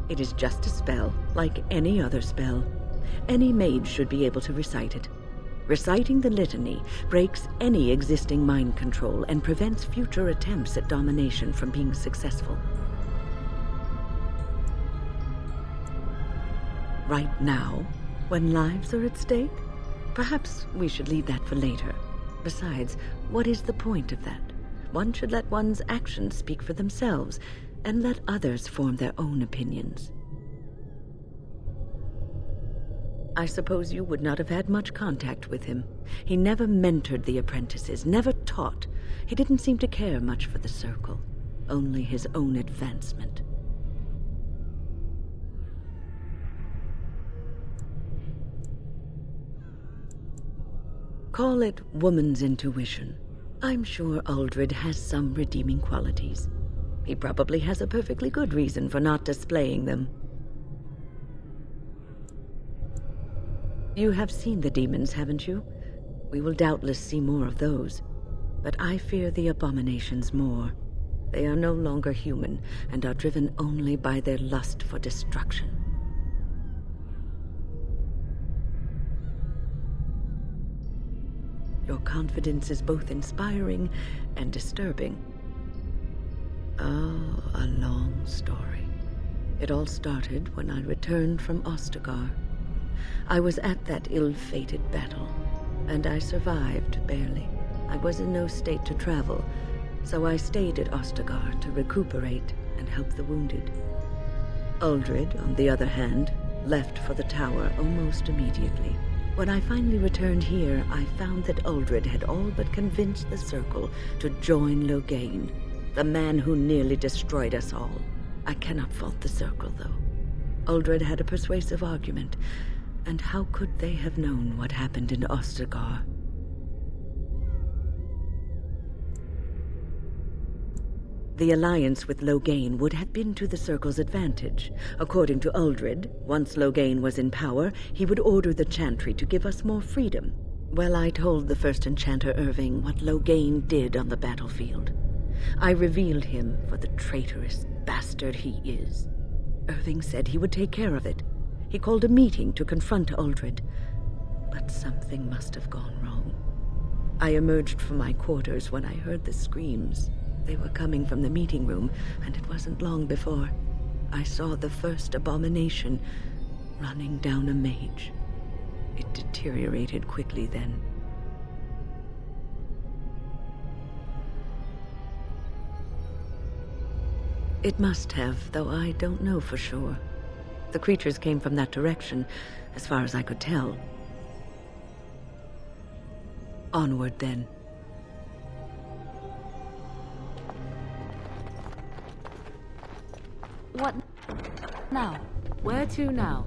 It is just a spell, like any other spell. Any mage should be able to recite it. Reciting the Litany breaks any existing mind control and prevents future attempts at domination from being successful. Right now, when lives are at stake? Perhaps we should leave that for later. Besides, what is the point of that? One should let one's actions speak for themselves, and let others form their own opinions. I suppose you would not have had much contact with him. He never mentored the apprentices, never taught. He didn't seem to care much for the Circle, only his own advancement. Call it woman's intuition. I'm sure Uldred has some redeeming qualities. He probably has a perfectly good reason for not displaying them. You have seen the demons, haven't you? We will doubtless see more of those. But I fear the Abominations more. They are no longer human, and are driven only by their lust for destruction. Your confidence is both inspiring and disturbing. Oh, a long story. It all started when I returned from Ostagar. I was at that ill-fated battle, and I survived, barely. I was in no state to travel, so I stayed at Ostagar to recuperate and help the wounded. Uldred, on the other hand, left for the tower almost immediately. When I finally returned here, I found that Uldred had all but convinced the Circle to join Loghain, the man who nearly destroyed us all. I cannot fault the Circle, though. Uldred had a persuasive argument, and how could they have known what happened in Ostagar? The alliance with Loghain would have been to the Circle's advantage. According to Uldred, once Loghain was in power, he would order the Chantry to give us more freedom. Well, I told the First Enchanter Irving what Loghain did on the battlefield. I revealed him for the traitorous bastard he is. Irving said he would take care of it. He called a meeting to confront Uldred. But something must have gone wrong. I emerged from my quarters when I heard the screams. They were coming from the meeting room, and it wasn't long before I saw the first abomination running down a mage. It deteriorated quickly then. It must have, though I don't know for sure. The creatures came from that direction, as far as I could tell. Onward, then. What now? Where to now?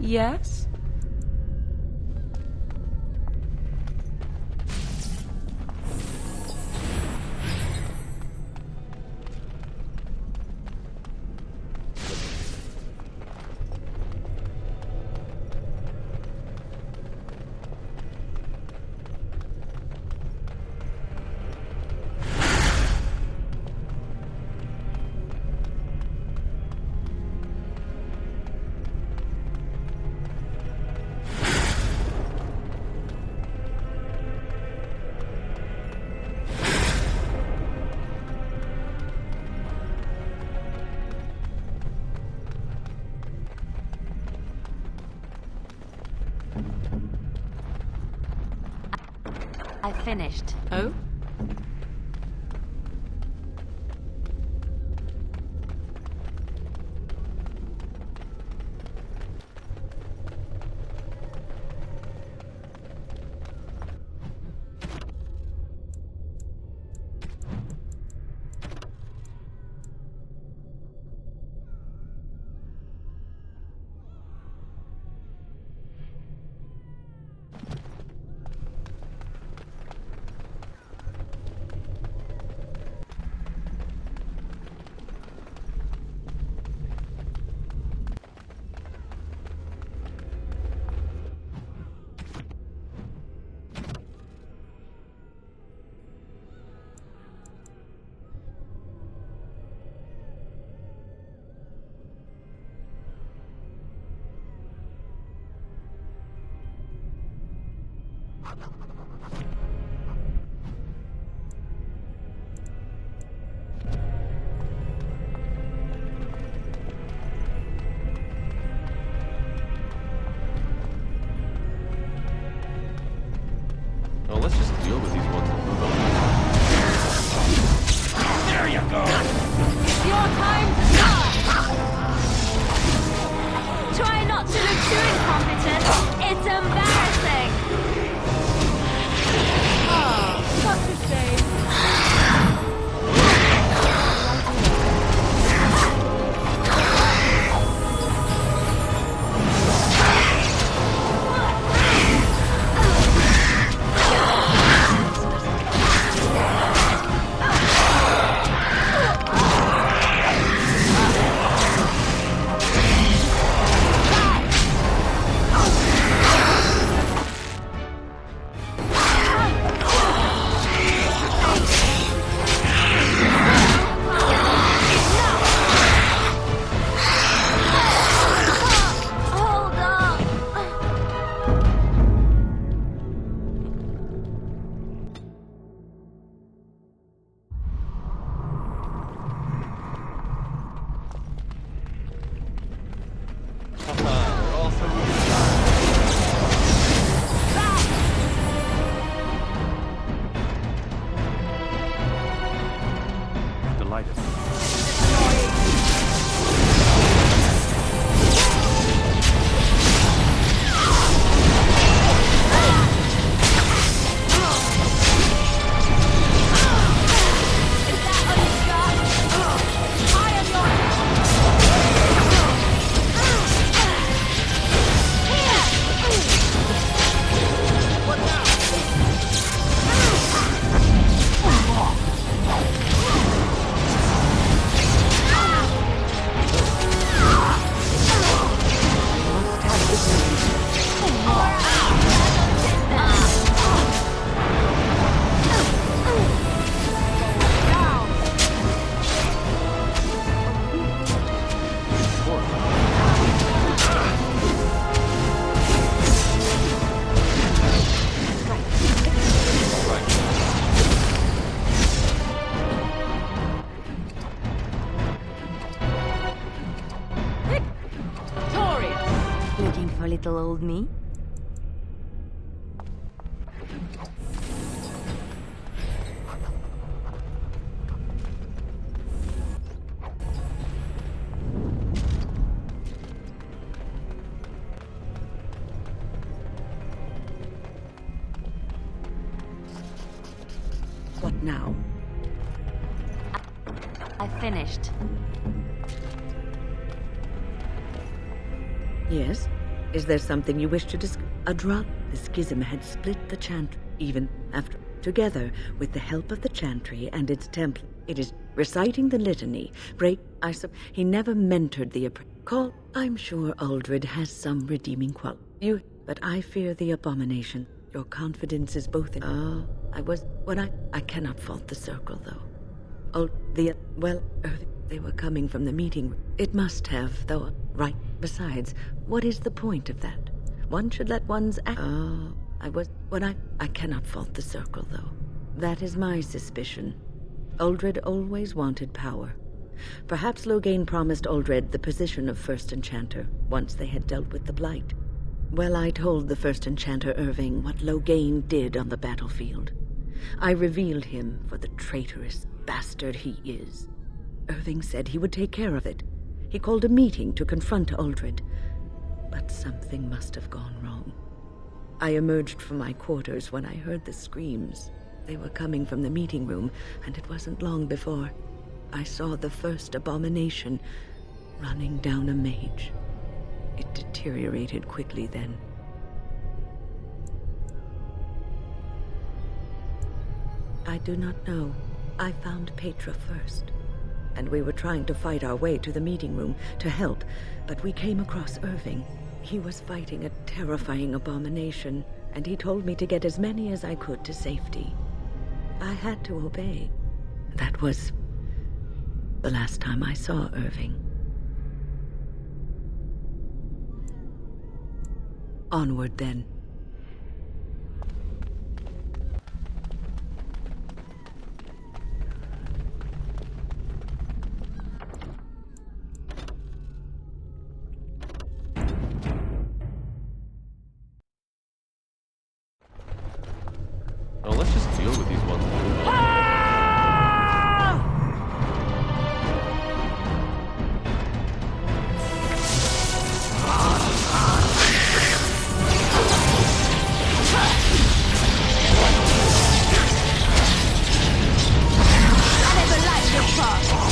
Yes? I finished. Oh? Oh, let's just deal with these ones and move on. There you go! It's your time to start! Try not to look too incompetent. It's embarrassing! Oh, such a shame. Little old me. What now? I finished. Yes? Is there something you wish to discuss? A drop. The schism had split the chantry, even after. Together, with the help of the chantry and its temple, it is reciting the litany. He never mentored the call. I'm sure Uldred has some redeeming quality. But I fear the abomination. Your confidence is both in. I cannot fault the circle, though. They were coming from the meeting room. It must have, though, right? Besides, what is the point of that? One should let one's I cannot fault the circle, though. That is my suspicion. Uldred always wanted power. Perhaps Loghain promised Uldred the position of First Enchanter once they had dealt with the Blight. Well, I told the First Enchanter Irving what Loghain did on the battlefield. I revealed him for the traitorous bastard he is. Irving said he would take care of it. He called a meeting to confront Uldred. But something must have gone wrong. I emerged from my quarters when I heard the screams. They were coming from the meeting room, and it wasn't long before I saw the first abomination running down a mage. It deteriorated quickly then. I do not know. I found Petra first, and we were trying to fight our way to the meeting room to help, but we came across Irving. He was fighting a terrifying abomination, and he told me to get as many as I could to safety. I had to obey. That was the last time I saw Irving. Onward, then. Oh, let's just deal with these ones. I never liked this part.